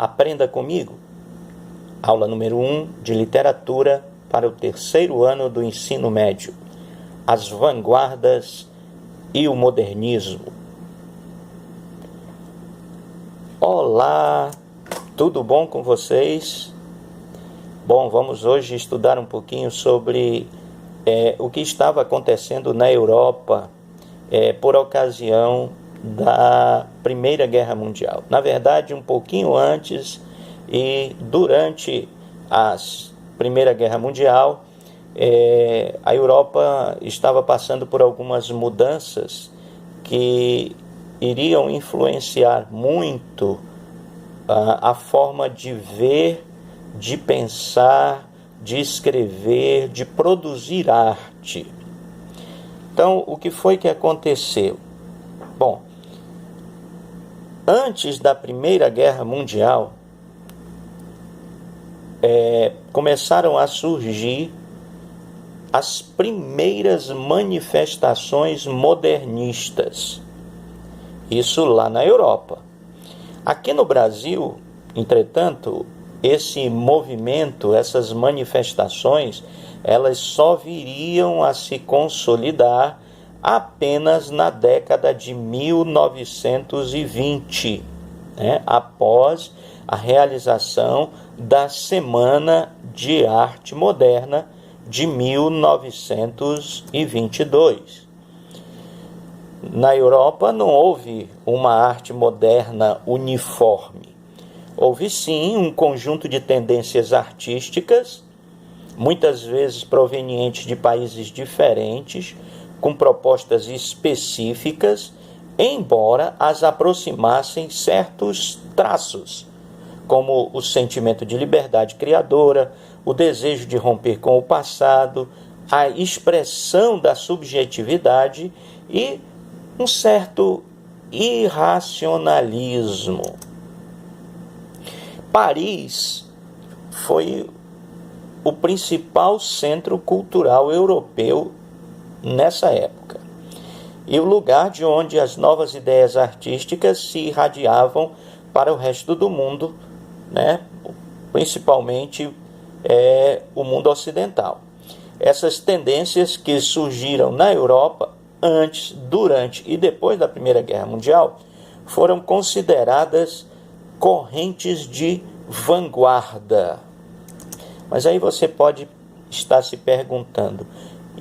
Aprenda comigo. Aula número 1 de literatura para o terceiro ano do ensino médio. As vanguardas e o modernismo. Olá, tudo bom com vocês? Bom, vamos hoje estudar um pouquinho sobre o que estava acontecendo na Europa por ocasião da Primeira Guerra Mundial. Na verdade, um pouquinho antes e durante a Primeira Guerra Mundial, a Europa estava passando por algumas mudanças que iriam influenciar muito a forma de ver, de pensar, de escrever, de produzir arte. Então, o que foi que aconteceu? Bom, antes da Primeira Guerra Mundial, começaram a surgir as primeiras manifestações modernistas. Isso lá na Europa. Aqui no Brasil, entretanto, esse movimento, essas manifestações, elas só viriam a se consolidar apenas na década de 1920, após a realização da Semana de Arte Moderna de 1922. Na Europa não houve uma arte moderna uniforme. Houve sim um conjunto de tendências artísticas, muitas vezes provenientes de países diferentes, com propostas específicas, embora as aproximassem certos traços, como o sentimento de liberdade criadora, o desejo de romper com o passado, a expressão da subjetividade e um certo irracionalismo. Paris foi o principal centro cultural europeu nessa época, e o lugar de onde as novas ideias artísticas se irradiavam para o resto do mundo, principalmente o mundo ocidental. Essas tendências que surgiram na Europa antes, durante e depois da Primeira Guerra Mundial foram consideradas correntes de vanguarda. Mas aí você pode estar se perguntando,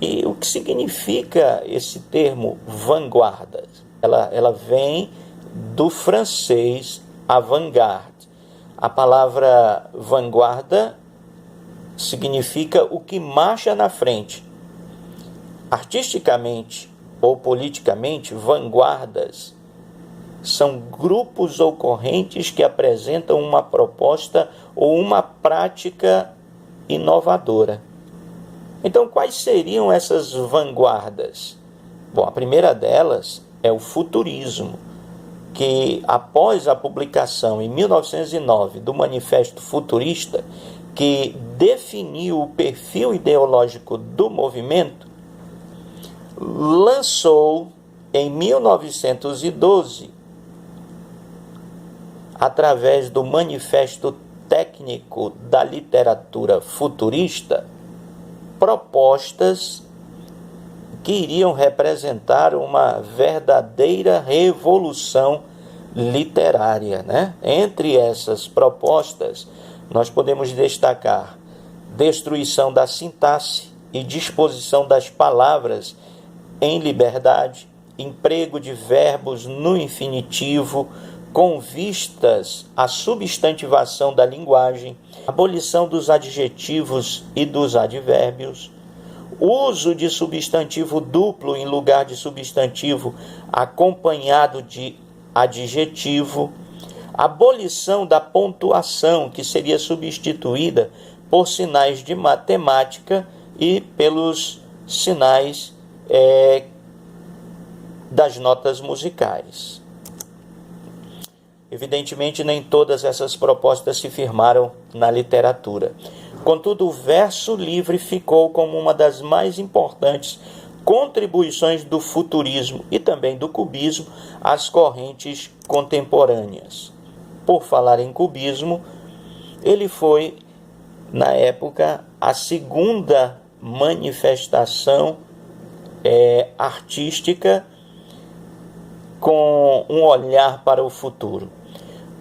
e o que significa esse termo vanguarda? Ela vem do francês avant-garde. A palavra vanguarda significa o que marcha na frente. Artisticamente ou politicamente, vanguardas são grupos ou correntes que apresentam uma proposta ou uma prática inovadora. Então, quais seriam essas vanguardas? Bom, a primeira delas é o futurismo, que após a publicação em 1909 do Manifesto Futurista, que definiu o perfil ideológico do movimento, lançou em 1912, através do Manifesto Técnico da Literatura Futurista, propostas que iriam representar uma verdadeira revolução literária, Entre essas propostas, nós podemos destacar destruição da sintaxe e disposição das palavras em liberdade, emprego de verbos no infinitivo, com vistas à substantivação da linguagem, abolição dos adjetivos e dos advérbios, uso de substantivo duplo em lugar de substantivo acompanhado de adjetivo, abolição da pontuação, que seria substituída por sinais de matemática e pelos sinais das notas musicais. Evidentemente, nem todas essas propostas se firmaram na literatura. Contudo, o verso livre ficou como uma das mais importantes contribuições do futurismo e também do cubismo às correntes contemporâneas. por falar em cubismo, ele foi, na época, a segunda manifestação artística com um olhar para o futuro.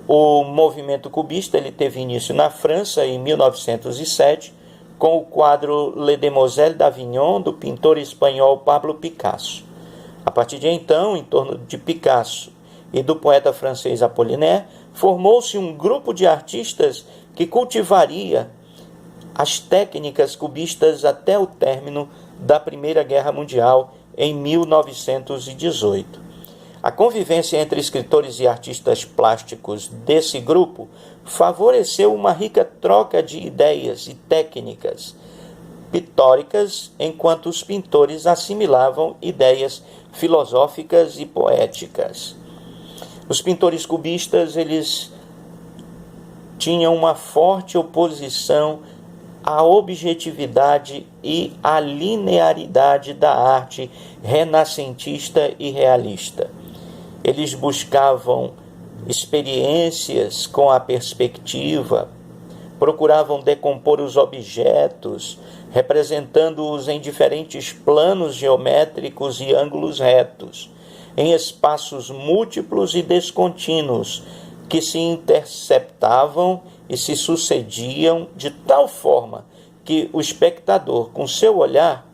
O movimento cubista ele teve início na França em 1907, com o quadro Les Demoiselles d'Avignon, do pintor espanhol Pablo Picasso. A partir de então, em torno de Picasso e do poeta francês Apollinaire, formou-se um grupo de artistas que cultivaria as técnicas cubistas até o término da Primeira Guerra Mundial, em 1918. A convivência entre escritores e artistas plásticos desse grupo favoreceu uma rica troca de ideias e técnicas pitóricas, enquanto os pintores assimilavam ideias filosóficas e poéticas. Os pintores cubistas, eles tinham uma forte oposição à objetividade e à linearidade da arte renascentista e realista. Eles buscavam experiências com a perspectiva, procuravam decompor os objetos, representando-os em diferentes planos geométricos e ângulos retos, em espaços múltiplos e descontínuos, que se interceptavam e se sucediam de tal forma que o espectador, com seu olhar,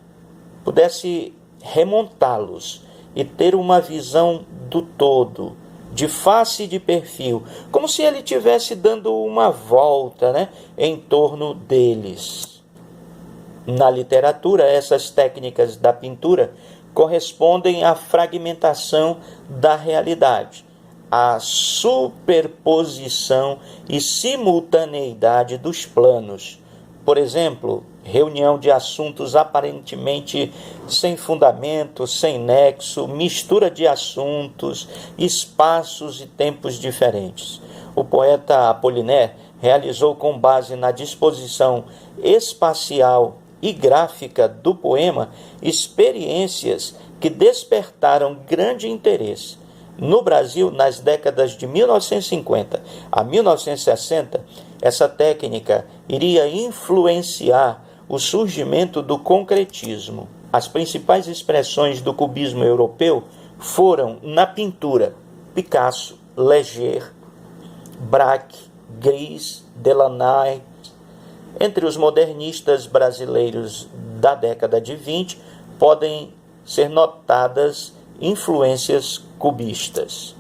pudesse remontá-los e ter uma visão do todo, de face e de perfil, como se ele estivesse dando uma volta, em torno deles. Na literatura, essas técnicas da pintura correspondem à fragmentação da realidade, à superposição e simultaneidade dos planos. Por exemplo, reunião de assuntos aparentemente sem fundamento, sem nexo, mistura de assuntos, espaços e tempos diferentes. O poeta Apollinaire realizou, com base na disposição espacial e gráfica do poema, experiências que despertaram grande interesse. No Brasil, nas décadas de 1950 a 1960, essa técnica iria influenciar o surgimento do concretismo. As principais expressões do cubismo europeu foram, na pintura, Picasso, Leger, Braque, Gris, Delaunay. Entre os modernistas brasileiros da década de 20, podem ser notadas influências cubistas.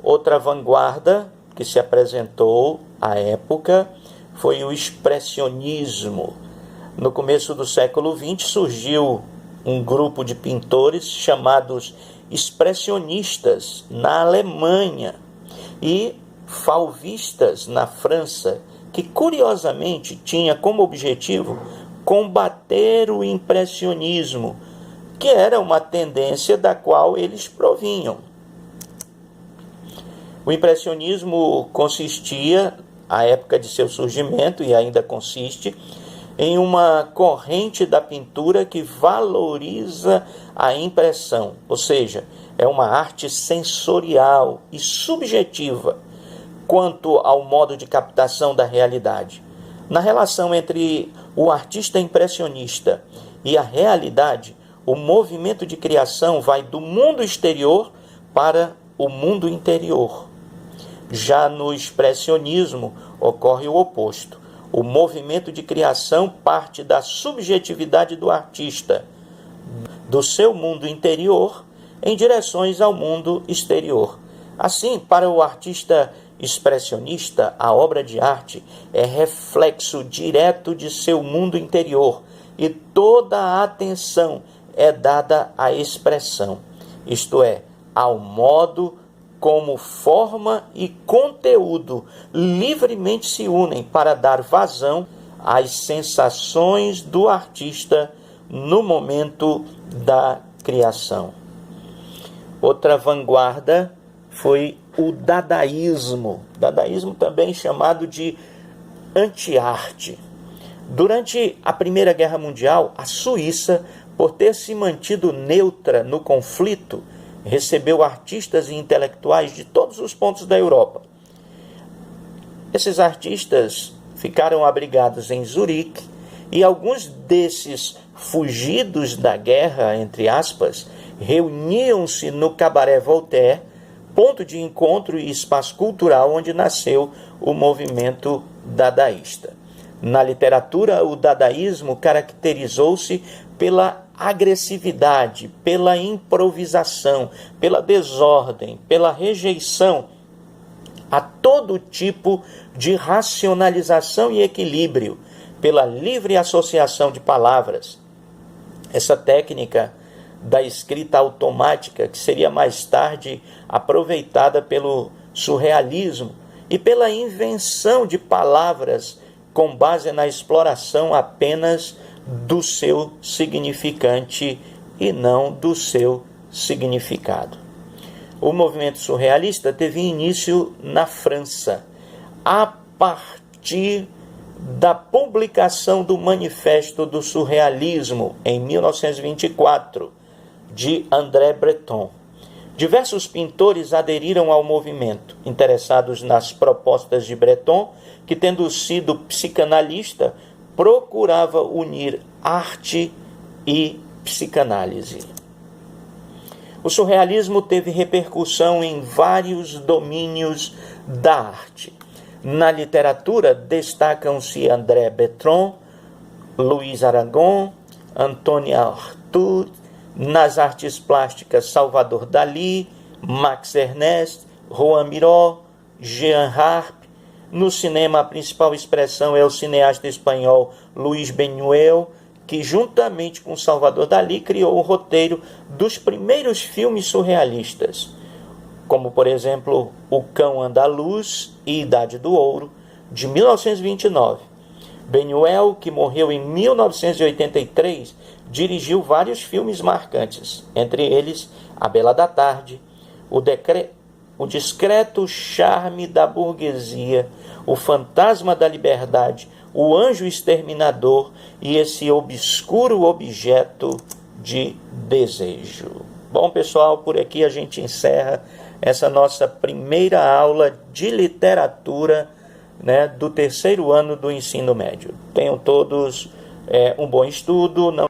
Outra vanguarda que se apresentou à época foi o expressionismo. No começo do século XX surgiu um grupo de pintores chamados expressionistas na Alemanha e fauvistas na França, que curiosamente tinha como objetivo combater o impressionismo, que era uma tendência da qual eles provinham. O impressionismo consistia, à época de seu surgimento, e ainda consiste, em uma corrente da pintura que valoriza a impressão, ou seja, é uma arte sensorial e subjetiva quanto ao modo de captação da realidade. Na relação entre o artista impressionista e a realidade, o movimento de criação vai do mundo exterior para o mundo interior. Já no expressionismo ocorre o oposto. O movimento de criação parte da subjetividade do artista, do seu mundo interior, em direções ao mundo exterior. Assim, para o artista expressionista, a obra de arte é reflexo direto de seu mundo interior e toda a atenção é dada à expressão, isto é, ao modo como forma e conteúdo livremente se unem para dar vazão às sensações do artista no momento da criação. Outra vanguarda foi o dadaísmo. Dadaísmo também chamado de anti-arte. Durante a Primeira Guerra Mundial, a Suíça, por ter se mantido neutra no conflito, recebeu artistas e intelectuais de todos os pontos da Europa. Esses artistas ficaram abrigados em Zurique e alguns desses fugidos da guerra, entre aspas, reuniam-se no Cabaré Voltaire, ponto de encontro e espaço cultural onde nasceu o movimento dadaísta. Na literatura, o dadaísmo caracterizou-se pela agressividade, pela improvisação, pela desordem, pela rejeição a todo tipo de racionalização e equilíbrio, pela livre associação de palavras. Essa técnica da escrita automática, que seria mais tarde aproveitada pelo surrealismo e pela invenção de palavras com base na exploração apenas do seu significante e não do seu significado. O movimento surrealista teve início na França, a partir da publicação do Manifesto do Surrealismo, em 1924, de André Breton. Diversos pintores aderiram ao movimento, interessados nas propostas de Breton, que, tendo sido psicanalista, procurava unir arte e psicanálise. O surrealismo teve repercussão em vários domínios da arte. Na literatura, destacam-se André Breton, Louis Aragon, Antoine Artaud. Nas artes plásticas, Salvador Dalí, Max Ernst, Juan Miró, Jean Harpe. No cinema, a principal expressão é o cineasta espanhol Luis Buñuel, que juntamente com Salvador Dalí criou o roteiro dos primeiros filmes surrealistas, como por exemplo O Cão Andaluz e Idade do Ouro, de 1929. Buñuel, que morreu em 1983, dirigiu vários filmes marcantes, entre eles A Bela da Tarde, O Discreto Charme da Burguesia, O Fantasma da Liberdade, O Anjo Exterminador e Esse Obscuro Objeto de Desejo. Bom, pessoal, por aqui a gente encerra essa nossa primeira aula de literatura, do terceiro ano do ensino médio. Tenham todos um bom estudo.